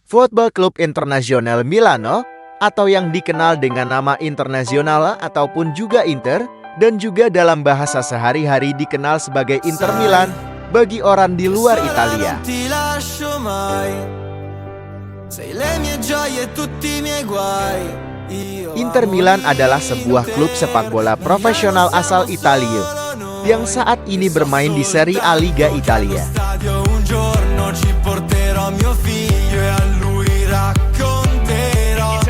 Football Club Internazionale Milano atau yang dikenal dengan nama Internazionale ataupun juga Inter dan juga dalam bahasa sehari-hari dikenal sebagai Inter Milan bagi orang di luar Italia. Inter Milan adalah sebuah klub sepak bola profesional asal Italia yang saat ini bermain di Serie A Liga Italia.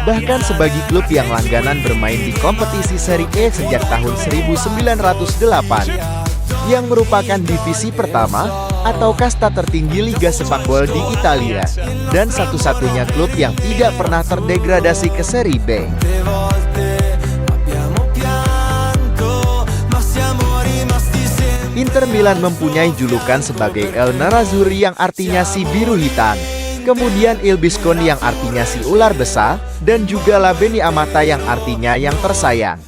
Bahkan sebagai klub yang langganan bermain di kompetisi Serie A sejak tahun 1908, yang merupakan divisi pertama atau kasta tertinggi Liga Sepak Bola di Italia, dan satu-satunya klub yang tidak pernah terdegradasi ke Serie B. Inter Milan mempunyai julukan sebagai El Nerazzurri yang artinya si biru hitam, kemudian Il Biscone yang artinya si ular besar, dan juga La Beniamata yang artinya yang tersayang.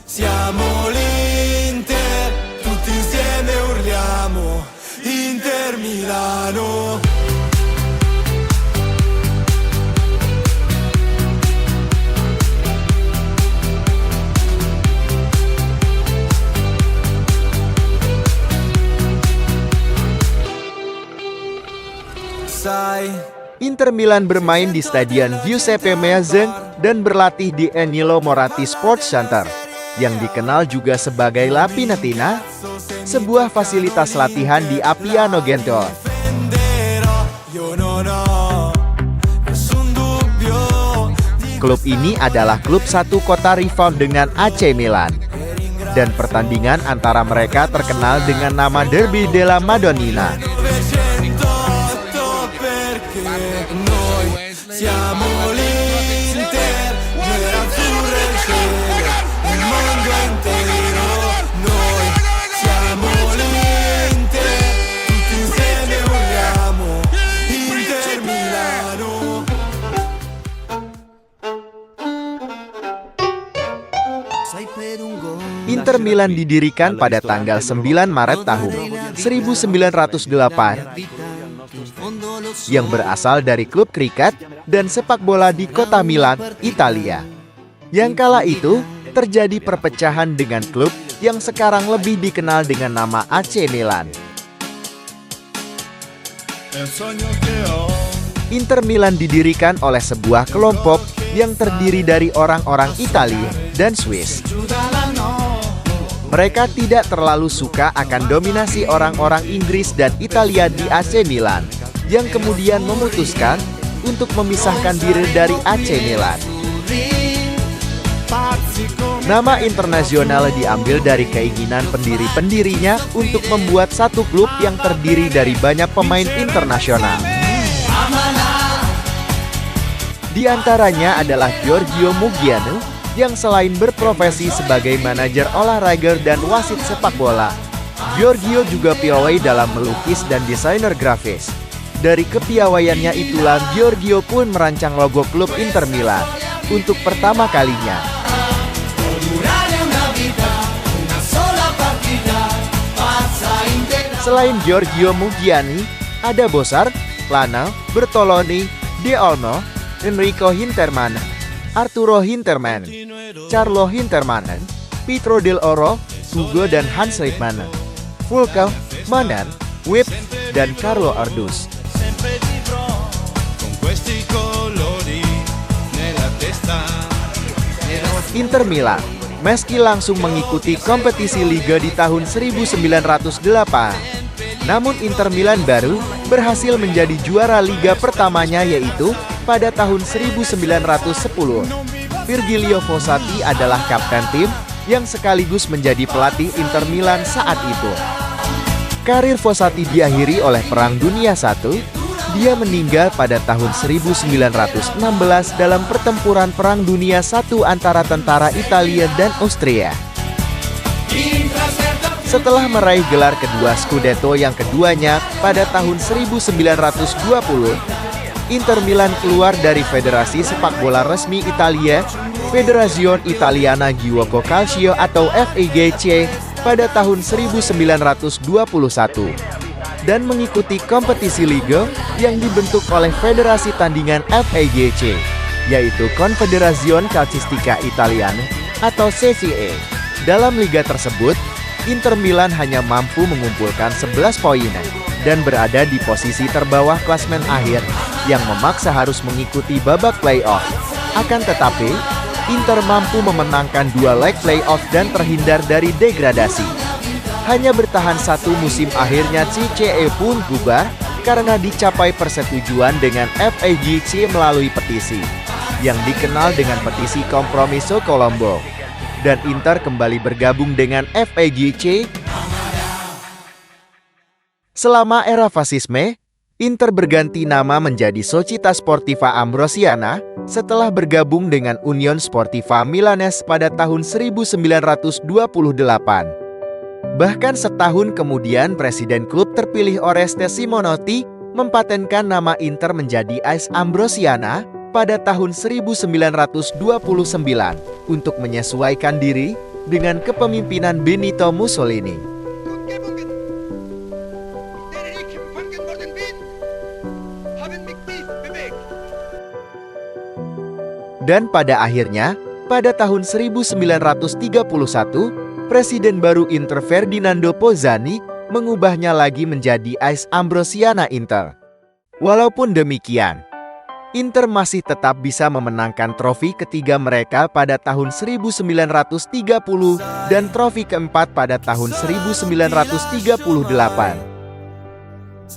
Inter Milan bermain di Stadion Giuseppe Meazza dan berlatih di Ennio Moratti Sports Center, yang dikenal juga sebagai La Pinatina, sebuah fasilitas latihan di Appia Nogento. Klub ini adalah klub satu kota rival dengan AC Milan, dan pertandingan antara mereka terkenal dengan nama Derby della Madonnina. Inter Milan didirikan pada tanggal 9 Maret tahun 1908 yang berasal dari klub kriket dan sepak bola di kota Milan, Italia. Yang kala itu terjadi perpecahan dengan klub yang sekarang lebih dikenal dengan nama AC Milan. Inter Milan didirikan oleh sebuah kelompok yang terdiri dari orang-orang Italia dan Swiss. Mereka tidak terlalu suka akan dominasi orang-orang Inggris dan Italia di AC Milan, yang kemudian memutuskan untuk memisahkan diri dari AC Milan. Nama Internazionale diambil dari keinginan pendiri-pendirinya untuk membuat satu klub yang terdiri dari banyak pemain internasional. Di antaranya adalah Giorgio Mugiano, yang selain berprofesi sebagai manajer olahraga dan wasit sepak bola, Giorgio juga piawai dalam melukis dan desainer grafis. Dari kepiawaiannya itulah Giorgio pun merancang logo klub Inter Milan untuk pertama kalinya. Selain Giorgio Mugiani, ada Bossart, Lana, Bertoloni, De Olmo, Enrico Hintermann, Arturo Hintermann, Carlo Hintermann, Pietro Del Oro, Hugo dan Hans Riedmann, Fulco, Manner, Wip, dan Carlo Ardus. Inter Milan, meski langsung mengikuti kompetisi Liga di tahun 1908, namun Inter Milan baru berhasil menjadi juara Liga pertamanya yaitu pada tahun 1910. Virgilio Fossati adalah kapten tim yang sekaligus menjadi pelatih Inter Milan saat itu. Karir Fossati diakhiri oleh Perang Dunia I. Dia meninggal pada tahun 1916 dalam pertempuran Perang Dunia I antara tentara Italia dan Austria. Setelah meraih gelar kedua Scudetto yang keduanya pada tahun 1920, Inter Milan keluar dari Federasi Sepak Bola Resmi Italia, Federazione Italiana Giuoco Calcio atau FIGC pada tahun 1921. dan mengikuti kompetisi liga yang dibentuk oleh Federasi Tandingan FIGC, yaitu Confederazione Calcistica Italiana atau CCA. Dalam liga tersebut, Inter Milan hanya mampu mengumpulkan 11 poin dan berada di posisi terbawah klasmen akhir yang memaksa harus mengikuti babak playoff. Akan tetapi, Inter mampu memenangkan 2 leg playoff dan terhindar dari degradasi. Hanya bertahan 1 musim akhirnya CCA pun bubar karena dicapai persetujuan dengan FIGC melalui petisi yang dikenal dengan petisi Compromiso Colombo. Dan Inter kembali bergabung dengan FIGC. Selama era fasisme, Inter berganti nama menjadi Società Sportiva Ambrosiana setelah bergabung dengan Union Sportiva Milanese pada tahun 1928. Bahkan setahun kemudian Presiden klub terpilih Oreste Simonotti mempatenkan nama Inter menjadi AS Ambrosiana pada tahun 1929 untuk menyesuaikan diri dengan kepemimpinan Benito Mussolini. Dan pada akhirnya, pada tahun 1931, Presiden baru Inter Ferdinando Pozzani mengubahnya lagi menjadi AS Ambrosiana Inter. Walaupun demikian, Inter masih tetap bisa memenangkan trofi ketiga mereka pada tahun 1930 dan trofi keempat pada tahun 1938.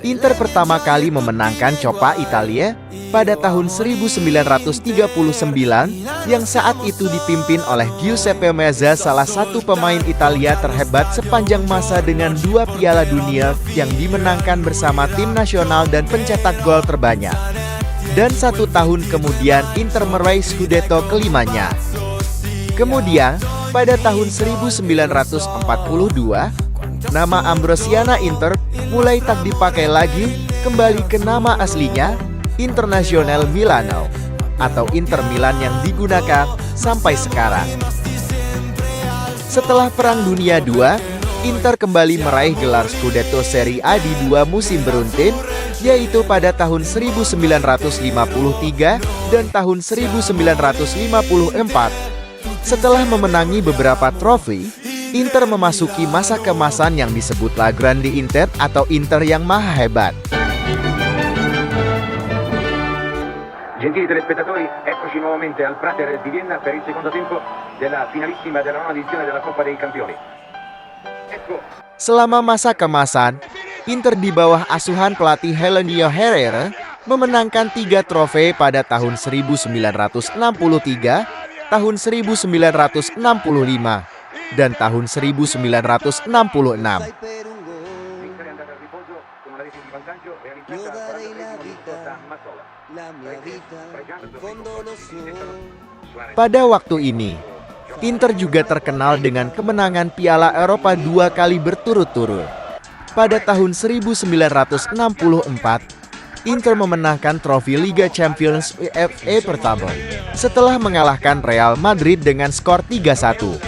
Inter pertama kali memenangkan Coppa Italia pada tahun 1939 yang saat itu dipimpin oleh Giuseppe Meazza, salah satu pemain Italia terhebat sepanjang masa dengan 2 Piala Dunia yang dimenangkan bersama tim nasional dan pencetak gol terbanyak. Dan 1 tahun kemudian Inter meraih Scudetto kelimanya. Kemudian, pada tahun 1942, nama Ambrosiana Inter mulai tak dipakai lagi, kembali ke nama aslinya, Internazionale Milano, atau Inter Milan yang digunakan sampai sekarang. Setelah Perang Dunia II, Inter kembali meraih gelar Scudetto Serie A di 2 musim beruntun, yaitu pada tahun 1953 dan tahun 1954. Setelah memenangi beberapa trofi, Inter memasuki masa keemasan yang disebut La Grande Inter atau Inter yang maha hebat. Gentili telespettatori, eccoci nuovamente al Prater di Vienna per il secondo tempo della finalissima della nona edizione della Coppa dei Campioni. Selama masa keemasan, Inter di bawah asuhan pelatih Helenio Herrera memenangkan 3 trofei pada tahun 1963, tahun 1965, dan tahun 1966. Pada waktu ini, Inter juga terkenal dengan kemenangan Piala Eropa 2 kali berturut-turut. Pada tahun 1964, Inter memenangkan trofi Liga Champions UEFA pertama setelah mengalahkan Real Madrid dengan skor 3-1.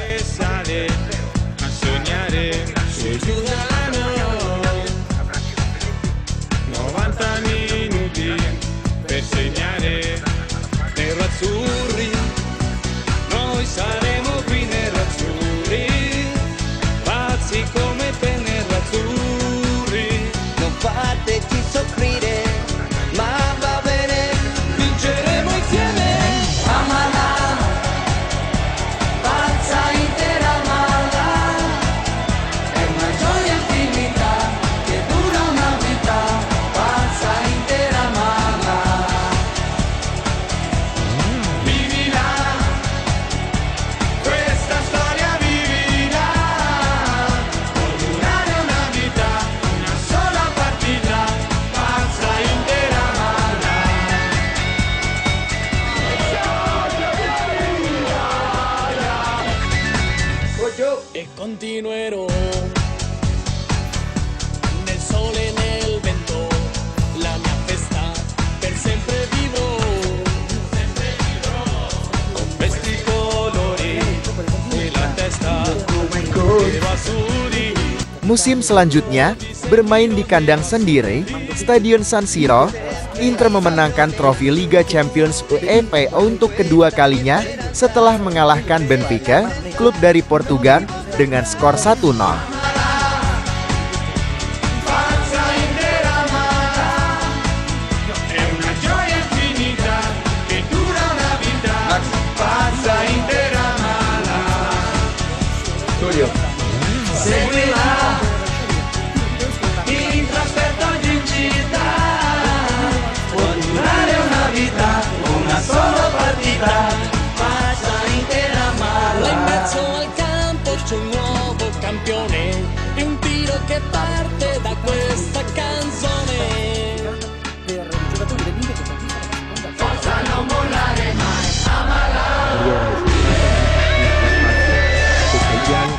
E continuerò nel sole e nel vento, la mia festa per sempre vivrò, con questi colori e la testa azzurri. Musim selanjutnya Bermain di kandang sendiri, Stadion San Siro, Inter memenangkan trofi Liga Champions UEFA untuk kedua kalinya setelah mengalahkan Benfica, klub dari Portugal, dengan skor 1-0. Là in mezzo al campo c'è un nuovo campione e un tiro che parte da questa canzone. Forza non mollare mai, amala.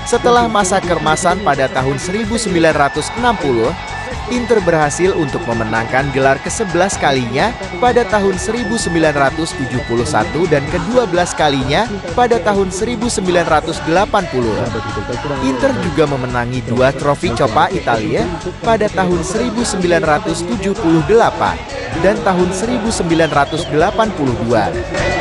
Setelah masa keemasan pada tahun 1960, Inter berhasil untuk memenangkan gelar ke-11 kalinya pada tahun 1971 dan ke-12 kalinya pada tahun 1980. Inter juga memenangi 2 trofi Coppa Italia pada tahun 1978 dan tahun 1982.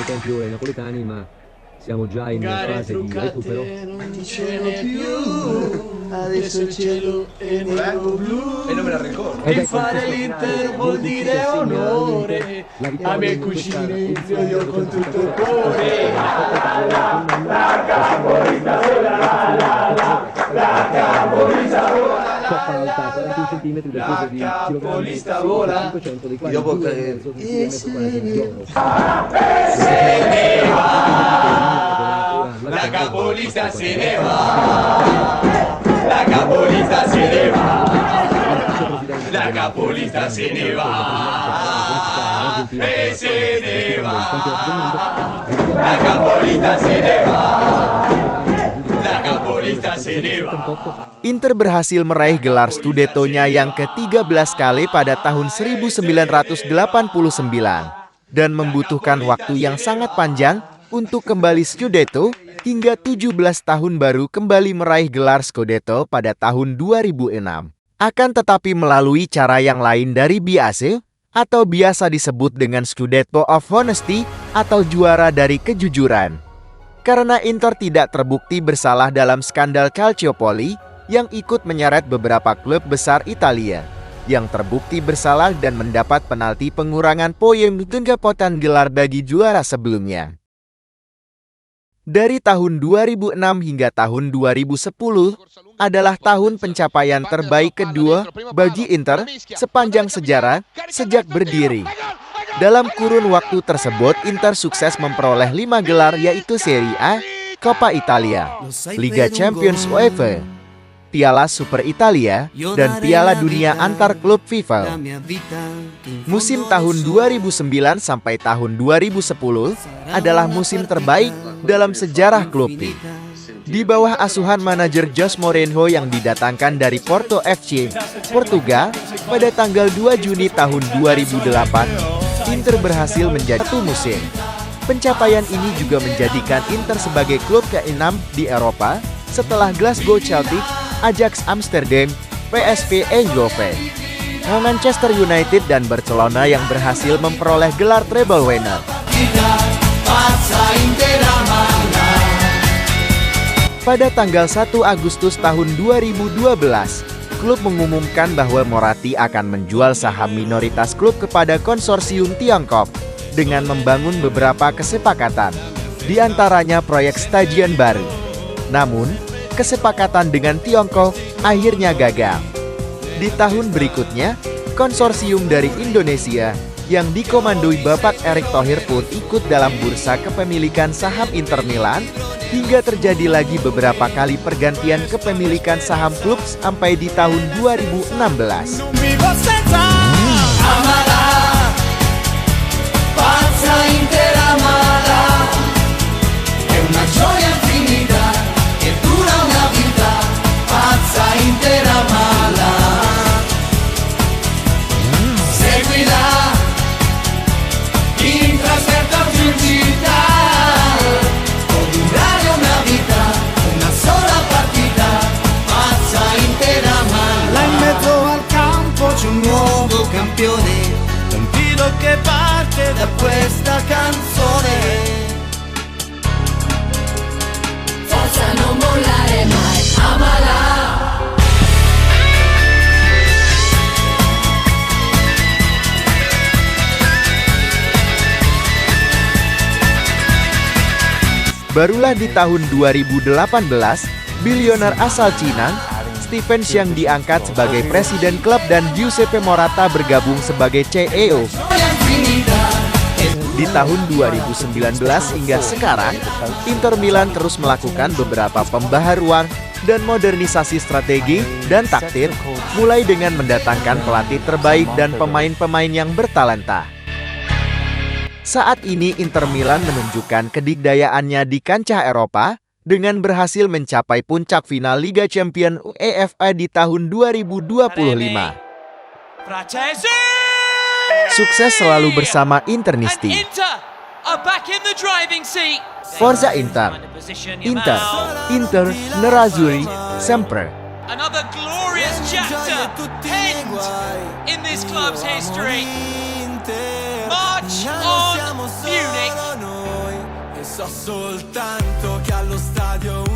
Campioni napoletani, ma siamo già in fase di recupero. Non c'è più, adesso il cielo è nero blu. E non me la ricordo. E fare l'Inter vuol dire onore. A me cugini ti odio con tutto il cuore. La capolista sola, la capolista vola. Coppa alta 41 cm del peso di capolista vola. 500 dei quali Dopo 2 E se ne va. La capolista se ne va. La capolista se ne va. La capolista se ne va. E se ne va. La capolista se ne va. La capolista se ne va. Inter berhasil meraih gelar Scudetto-nya yang ke-13 kali pada tahun 1989 dan membutuhkan waktu yang sangat panjang untuk kembali Scudetto hingga 17 tahun baru kembali meraih gelar Scudetto pada tahun 2006. Akan tetapi melalui cara yang lain dari biasa atau biasa disebut dengan Scudetto of Honesty atau juara dari kejujuran. Karena Inter tidak terbukti bersalah dalam skandal Calciopoli yang ikut menyeret beberapa klub besar Italia yang terbukti bersalah dan mendapat penalti pengurangan poin dan kepotan gelar bagi juara sebelumnya. Dari tahun 2006 hingga tahun 2010 adalah tahun pencapaian terbaik kedua bagi Inter sepanjang sejarah sejak berdiri. Dalam kurun waktu tersebut, Inter sukses memperoleh 5 gelar yaitu Serie A, Coppa Italia, Liga Champions UEFA, Piala Super Italia, dan Piala Dunia antar klub FIFA. Musim tahun 2009 sampai tahun 2010 adalah musim terbaik dalam sejarah klub. Di bawah asuhan manajer Jose Mourinho yang didatangkan dari Porto FC, Portugal, pada tanggal 2 Juni tahun 2008, Inter berhasil menjadi satu musim. Pencapaian ini juga menjadikan Inter sebagai klub ke-6 di Eropa setelah Glasgow Celtic, Ajax Amsterdam, PSV Eindhoven, Manchester United dan Barcelona yang berhasil memperoleh gelar treble winner. Pada tanggal 1 Agustus tahun 2012, klub mengumumkan bahwa Moratti akan menjual saham minoritas klub kepada konsorsium Tiongkok dengan membangun beberapa kesepakatan, di antaranya proyek stadion baru. Namun, kesepakatan dengan Tiongkok akhirnya gagal. Di tahun berikutnya, konsorsium dari Indonesia yang dikomandoi Bapak Erick Thohir pun ikut dalam bursa kepemilikan saham Inter Milan, hingga terjadi lagi beberapa kali pergantian kepemilikan saham klub sampai di tahun 2016. che parte da questa canzone. Forza non mollare mai, amala. Barulah di tahun 2018, bilioner asal Cina, Stephen Xiang diangkat sebagai presiden klub dan Giuseppe Morata bergabung sebagai CEO. Di tahun 2019 hingga sekarang, Inter Milan terus melakukan beberapa pembaharuan dan modernisasi strategi dan taktik, mulai dengan mendatangkan pelatih terbaik dan pemain-pemain yang bertalenta. Saat ini Inter Milan menunjukkan kedikdayaannya di kancah Eropa dengan berhasil mencapai puncak final Liga Champions UEFA di tahun 2025. Sukses selalu bersama Internisti. Forza Inter. Inter, Inter, Nerazzurri, sempre. Another glorious chapter penned in this club's history. March on Munich. E so soltanto che allo stadio